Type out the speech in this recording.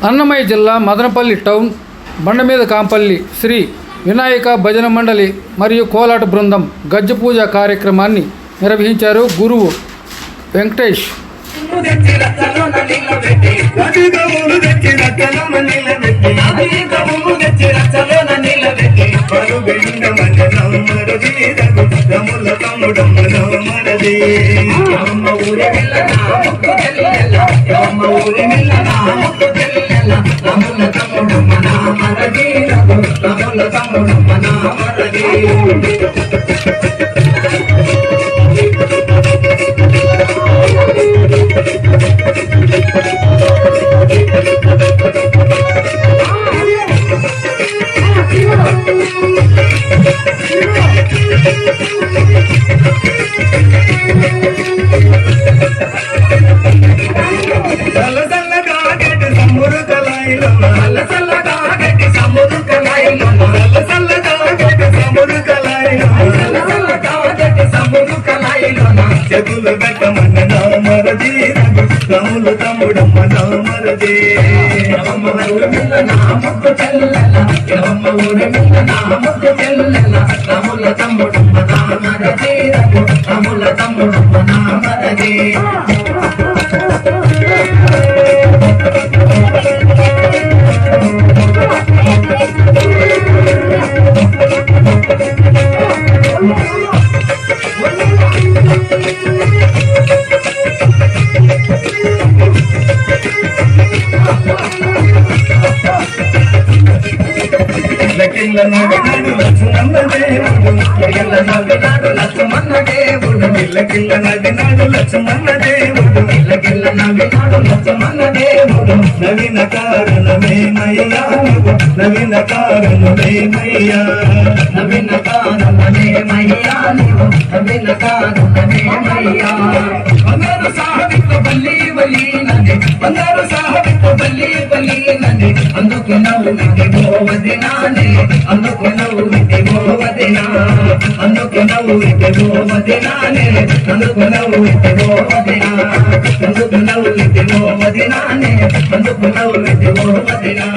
అన్నమయ్య జిల్లా మదనపల్లి టౌన్ బండమీద కాంపల్లి శ్రీ వినాయక భజన మండలి మరియు కోలాట బృందం గజ్జ పూజ కార్యక్రమాన్ని నిర్వహించారు. గురువు వెంకటేష్ నవీన కారణమే మయ్యా నవీన కారణమే మయ్యా నవీన కారణమే మయ్యా నవీన కారణమే మయ్యా బంగారు సాహిత్య బల్లి బలి నంది బంగారు సాహిత్య బల్లి బలి నంది అందుకు నవ్వు గోవదినానే అందుకు నవ్వు గోవదినా అందుకు నవ్వు గోవదినానే అందుకు నవ్వు గోవదినా అందుకు నవ్వు గోవదినానే అందుకు నవ్వు గోవదినా